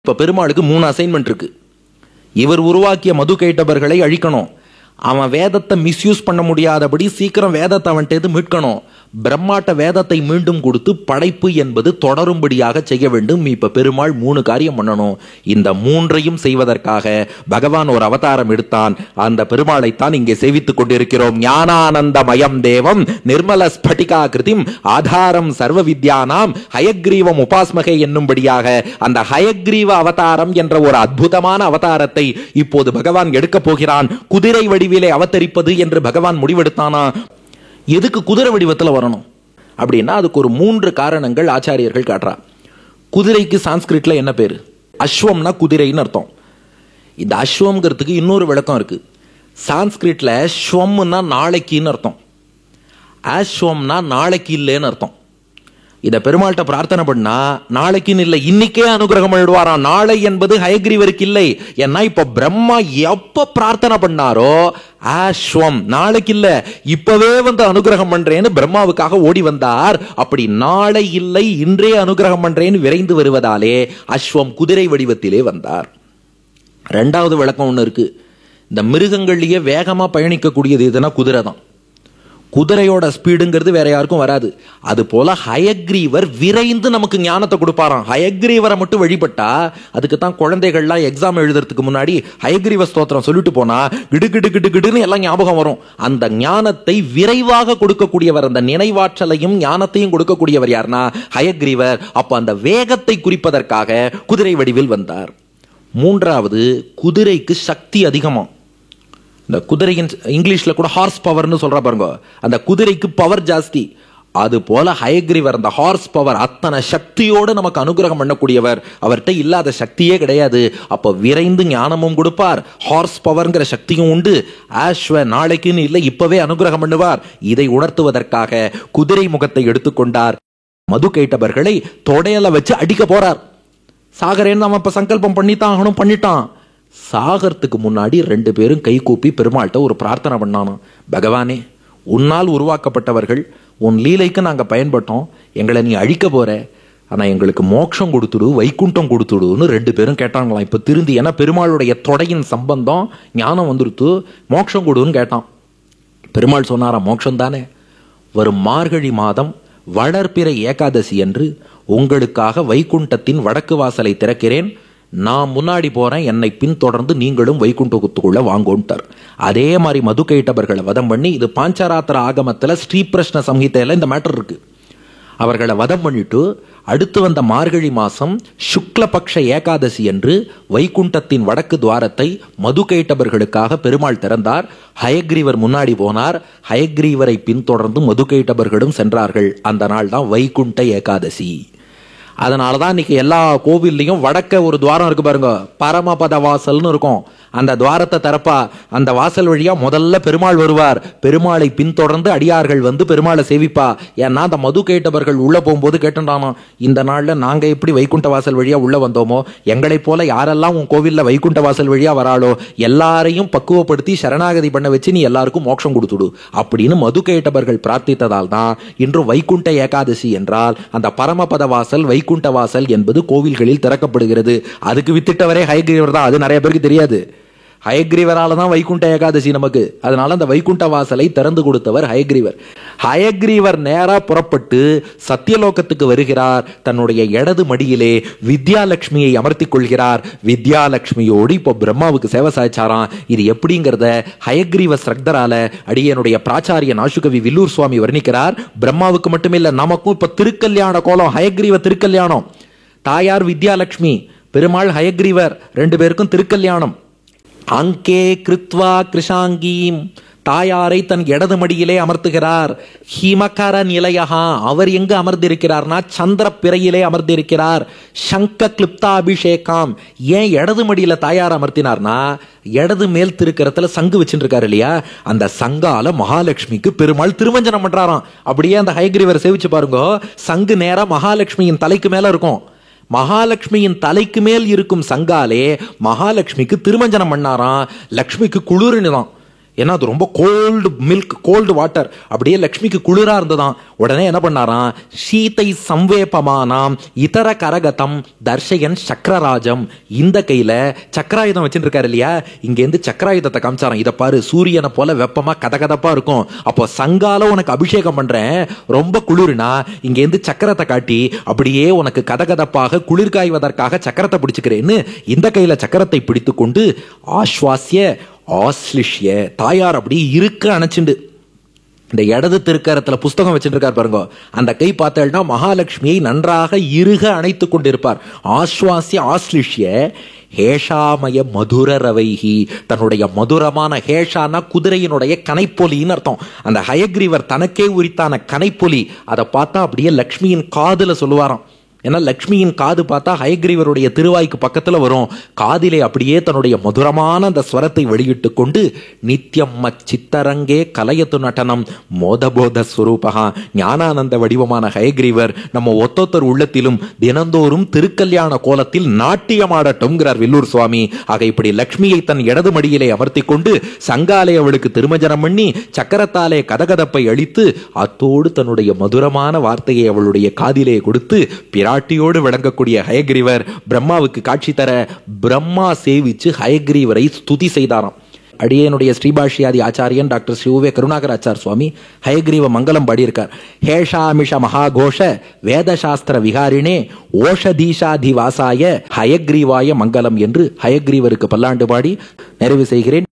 இப்ப பெருமாளுக்கு 3 அசைன்மெண்ட் இருக்கு. இவர் உருவாக்கிய மதுகைட்டபர்களை அழிக்கணும், அவன் வேதத்தை மிஸ்யூஸ் பண்ண முடியாதபடி சீக்கிரம் வேதத்தை அவன்கிட்ட மீட்கணும், பிரம்மாட்ட வேதத்தை மீண்டும் கொடுத்து படைப்பு என்பது தொடரும்படியாக செய்ய வேண்டும். இப்ப பெருமாள் 3 காரியம் பண்ணணும். இந்த 3ஐயும் செய்வதற்காக பகவான் ஒரு அவதாரம் எடுத்தான். அந்த பெருமாளைத்தான் இங்கே சேவித்துக் கொண்டிருக்கிறோம். ஞானானந்தமயம் தேவம் நிர்மல ஸ்பட்டிகாகிருதிம் ஆதாரம் சர்வ வித்யானாம் ஹயக்ரீவம் உபாஸ்மகே என்னும்படியாக அந்த ஹயக்ரீவ அவதாரம் என்ற ஒரு அற்புதமான அவதாரத்தை இப்போது பகவான் எடுக்க போகிறான். குதிரை வடிவிலே அவதரிப்பது என்று பகவான் முடிவெடுத்தானா? எதுக்கு குதிரை வடிவத்தில் வரணும் அப்படின்னா அதுக்கு ஒரு 3 காரணங்கள் ஆச்சாரியர்கள் காட்டுறா. குதிரைக்கு சான்ஸ்கிரிட்ல என்ன பேரு? அஸ்வம்னா குதிரைன்னு அர்த்தம். இந்த அஸ்வம்ங்கிறதுக்கு இன்னொரு விளக்கம் இருக்கு. சான்ஸ்கிரிட்ல ஸ்வம்னா நாளைக்குன்னு அர்த்தம், அஸ்வம்னா நாளைக்கு இல்லைன்னு அர்த்தம். இத பெருமாள்கிட்ட பிரார்த்தனை பண்ணா நாளைக்குன்னு இல்லை, இன்னைக்கே அனுகிரகம் பண்ணிடுவாராம். நாளை என்பது ஹயக்ரீவருக்கு இல்லை. ஏன்னா இப்ப பிரம்மா எப்ப பிரார்த்தனை பண்ணாரோ அஸ்வம் நாளைக்கு இல்ல, இப்பவே வந்து அனுகிரகம் பண்றேன்னு பிரம்மாவுக்காக ஓடி வந்தார். அப்படி நாளை இல்லை இன்றே அனுகிரகம் பண்றேன்னு விரைந்து வருவதாலே அஸ்வம் குதிரை வடிவத்திலே வந்தார். 2வது விளக்கம் ஒண்ணு இருக்கு. இந்த மிருகங்கள்லயே வேகமா பயணிக்கக்கூடியது எதுனா குதிரை தான். குதிரையோட ஸ்பீடுங்கிறது வேற யாருக்கும் வராது. அது போல ஹயக்ரீவர் விரைந்து நமக்கு ஞானத்தை கொடுப்பாராம். ஹயக்ரீவரை மட்டும் வழிபட்டா, அதுக்கு தான் குழந்தைகள்லாம் எக்ஸாம் எழுதுறதுக்கு முன்னாடி ஹயக்ரீவ ஸ்தோத்திரம் சொல்லிட்டு போனா கிடு கிடு கிடு கிடுன்னு எல்லாம் ஞாபகம் வரும். அந்த ஞானத்தை விரைவாக கொடுக்கக்கூடியவர், அந்த நினைவாற்றலையும் ஞானத்தையும் கொடுக்கக்கூடியவர் யாருன்னா ஹயக்ரீவர். அப்ப அந்த வேகத்தை குறிப்பதற்காக குதிரை வடிவில் வந்தார். 3வது, குதிரைக்கு சக்தி அதிகமா. இந்த குதிரையின் இங்கிலீஷ்ல கூட ஹார்ஸ் பவர்னு சொல்ற பாருங்க, அந்த குதிரைக்கு பவர் ஜாஸ்தி. அது போல ஹயக்ரீவர் அந்த ஹார்ஸ் பவர், அத்தனை சக்தியோடு நமக்கு அனுகிரகம் பண்ணக்கூடியவர். அவர்கிட்ட இல்லாத சக்தியே கிடையாது. அப்ப விரைந்து ஞானமும் கொடுப்பார், ஹார்ஸ் பவர்ங்கிற சக்தியும் உண்டு. ஆஷ்வ நாளைக்குன்னு இல்லை, இப்பவே அனுகிரகம் பண்ணுவார். இதை உணர்த்துவதற்காக குதிரை முகத்தை எடுத்துக்கொண்டார். மதுகைட்டபர்களை தொடையில வச்சு அடிக்க போறார். சாகரேன்னு அவன் இப்ப சங்கல்பம் பண்ணிட்டான். சாகறதுக்கு முன்னாடி 2 பேரும் கை கூப்பி பெருமாள்கிட்ட ஒரு பிரார்த்தனை பண்ணானோ, பகவானே உன்னால் உருவாக்கப்பட்டவர்கள், உன் லீலைக்கு நாங்க பயன்பட்டோம், எங்களை நீ அழிக்க போற, ஆனா எங்களுக்கு மோட்சம் கொடுத்துடு, வைகுண்டம் கொடுத்துடுன்னு 2 பேரும் கேட்டாங்களாம். இப்ப திருந்தி, ஏன்னா பெருமாளுடைய தொடையின் சம்பந்தம் ஞானம் வந்துருத்து, மோட்சம் கொடுன்னு கேட்டான். பெருமாள் சொன்னாரா, மோட்சம் தானே, வரும் மார்கழி மாதம் வளர்பிறை ஏகாதசி என்று உங்களுக்காக வைகுண்டத்தின் வடக்கு வாசலை திறக்கிறேன், நான் முன்னாடி போறேன், என்னை பின்தொடர்ந்து நீங்களும் வைகுண்டத்துக்குள்ள வாங்கோன்ட்டார். அதே மாதிரி மதுகைட்டபர்களை வதம் பண்ணி, இது பாஞ்சராத்திர ஆகமத்துல ஸ்ரீபிரஷ்ண சம்ஹிதையில இந்த மேட்டர் இருக்கு. அவர்களை வதம் பண்ணிட்டு அடுத்து வந்த மார்கழி மாசம் சுக்லபக்ஷ ஏகாதசி என்று வைகுண்டத்தின் வடக்கு துவாரத்தை மதுகைட்டபர்களுக்காக பெருமாள் திறந்தார். ஹயக்ரீவர் முன்னாடி போனார், ஹயக்ரீவரை பின்தொடர்ந்து மதுகைட்டபர்களும் சென்றார்கள். அந்த நாள் தான் வைகுண்ட ஏகாதசி. அதனாலதான் இன்னைக்கு எல்லா கோவில்லையும் வடக்க ஒரு துவாரம் இருக்கு பாருங்க, பரமபத வாசல்னு இருக்கும். அந்த துவாரத்தை திறப்பா, அந்த வாசல் வழியா முதல்ல பெருமாள் வருவார். பெருமாளை பின்தொடர்ந்து அடியார்கள் வந்து பெருமாளை சேவிப்பா. ஏன்னா அந்த மதுகைட்டபர்கள் உள்ள போகும்போது கேட்டுட்டானோ, இந்த நாள்ல நாங்க எப்படி வைகுண்ட வாசல் வழியா உள்ள வந்தோமோ, எங்களை போல யாரெல்லாம் உன் கோவில்ல வைகுண்ட வாசல் வழியா வராளோ எல்லாரையும் பக்குவப்படுத்தி சரணாகதி பண்ண வச்சு நீ எல்லாருக்கும் மோட்சம் கொடுத்துடு அப்படின்னு மதுகைட்டபர்கள் பிரார்த்தித்ததால் தான் இன்று வைகுண்ட ஏகாதசி என்றால் அந்த பரமபத வாசல் வைகுண்ட வாசல் என்பது கோவில்களில் திறக்கப்படுகிறது. அதுக்கு வித்திட்டவரே ஹயக்ரீவர் தான். அது நிறைய பேருக்கு தெரியாது. ஹயக்ரீவரால தான் வைகுண்ட ஏகாதசி நமக்கு. அதனால அந்த வைகுண்ட வாசலை திறந்து கொடுத்தவர் ஹயக்ரீவர். ஹயக்ரீவர் நேரா புறப்பட்டு சத்தியலோகத்துக்கு வருகிறார். தன்னுடைய இடது மடியிலே வித்யாலட்சுமியை அமர்த்திக் கொள்கிறார். வித்யாலட்சுமியோடு இப்போ பிரம்மாவுக்கு சேவை சாய்ச்சாராம். இது எப்படிங்கிறத ஹயக்ரீவ ஸ்ரக்தரால அடியனுடைய பிராச்சாரிய நாசுகவி வில்லூர் சுவாமி வர்ணிக்கிறார். பிரம்மாவுக்கு மட்டுமில்ல, நமக்கும் இப்ப திருக்கல்யாண கோலம், ஹயக்ரீவ திருக்கல்யாணம். தாயார் வித்யாலட்சுமி, பெருமாள் ஹயக்ரீவர், 2 பேருக்கும் திருக்கல்யாணம். அங்கே கிருத்வா கிருஷாங்கீம், தாயாரை தன் இடது மடியிலே அமர்த்துகிறார். ஹிமகர நிலையகா, அவர் எங்கு அமர்ந்திருக்கிறார்னா சந்திர பிறையிலே அமர்ந்திருக்கிறார். சங்க கிளிப்தாபிஷேகம், ஏன் இடது மடியில தாயார் அமர்த்தினார்னா, இடது மேல் திருக்கரத்துல சங்கு வச்சுட்டு இருக்காரு இல்லையா, அந்த சங்கால மகாலட்சுமிக்கு பெருமாள் திருமஞ்சனம் பண்றாராம். அப்படியே அந்த ஹயக்ரீவரை சேவிச்சு பாருங்க, சங்கு நேரா மகாலட்சுமியின் தலைக்கு மேல இருக்கும். மகாலட்சுமியின் தலைக்கு மேல் இருக்கும் சங்காலே மகாலட்சுமிக்கு திருமஞ்சனம் பண்ணாராம். லட்சுமிக்கு குளிர்னுதான். ஏன்னா அது ரொம்ப கோல்டு மில்க், கோல்டு வாட்டர், அப்படியே லக்ஷ்மிக்கு குளிரா இருந்ததாம். உடனே என்ன பண்ணாராம், சீதை சம்வேபமானாம் இதர கரகதம் தர்ஷயன் சக்கரராஜம். இந்த கையில சக்கராயுதம் வச்சுட்டு இருக்காரு இல்லையா, இங்க இருந்து சக்கராயுதத்தை காமிச்சாராம். இதை பாரு, சூரியனை போல வெப்பமா கதகதப்பா இருக்கும். அப்போ சங்கால உனக்கு அபிஷேகம் பண்றேன், ரொம்ப குளிர்னா இங்க இருந்து சக்கரத்தை காட்டி அப்படியே உனக்கு கதகதப்பாக குளிர்காய்வதற்காக சக்கரத்தை பிடிச்சுக்கிறேன்னு இந்த கையில சக்கரத்தை பிடித்து கொண்டு ஆஸ்வாசிய ஆஸ்லிஷ்ய தாயார் அப்படி இருக்க அணைச்சுண்டு, இந்த இடது திருக்கரத்துல புஸ்தகம் வச்சுட்டு இருக்கார் பாருங்க, அந்த கை பார்த்தா மகாலட்சுமியை நன்றாக இருக அணைத்து கொண்டிருப்பார். ஆஸ்வாசிய ஆஸ்லிஷ்ய ஹேஷாமய மதுர ரவைஹி, தன்னுடைய மதுரமான, ஹேஷானா குதிரையினுடைய கனைப்பொலின்னு அர்த்தம். அந்த ஹயக்ரீவர் தனக்கே உரித்தான கனைப்பொலி, அதை பார்த்தா அப்படியே லக்ஷ்மியின் காதுல சொல்லுவாராம். ஏன்னா லக்ஷ்மியின் காது பார்த்தா ஹயக்ரீவருடைய திருவாய்க்கு பக்கத்துல வரும். காதிலே அப்படியே தன்னுடைய மதுரமான அந்த ஸ்வரத்தை வெளியிட்டு கொண்டு நித்தியம் சித்தரங்கே கலையத்து நடனம் மோதபோத ஸ்வரூபகா, ஞானானந்த வடிவமான ஹயக்ரீவர் நம்ம ஒத்தொத்தர் உள்ளத்திலும் தினந்தோறும் திருக்கல்யாண கோலத்தில் நாட்டியமாடட்டும்ங்கிறார் வில்லூர் சுவாமி. ஆக இப்படி லக்ஷ்மியை தன் இடது மடியிலே அமர்த்தி கொண்டு சங்காலை அவளுக்கு திருமஜனம் பண்ணி சக்கரத்தாலே கதகதப்பை அளித்து அத்தோடு தன்னுடைய மதுரமான வார்த்தையை அவளுடைய காதிலே கொடுத்து பிராட்டியோடு விளங்கக்கூடிய ஹயக்ரீவர் பிரம்மாவுக்கு காட்சி தர பிரம்மா சேவிச்சு ஹயக்ரீவரை ஸ்துதி செய்தாராம். அடியனுடைய ஸ்ரீபாஷ்யாதி ஆச்சாரியன் டாக்டர் ஸ்ரீ கருணாகராச்சார் சுவாமி ஹயக்ரீவ மங்கலம் பாடியிருக்கார். ஹேஷாமிஷ மகாகோஷ வேதசாஸ்திர விகாரினே ஓஷதீஷாதிவாசாய ஹயக்ரீவாய மங்கலம் என்று ஹயக்ரீவருக்கு பல்லாண்டு பாடி நிறைவு செய்கிறேன்.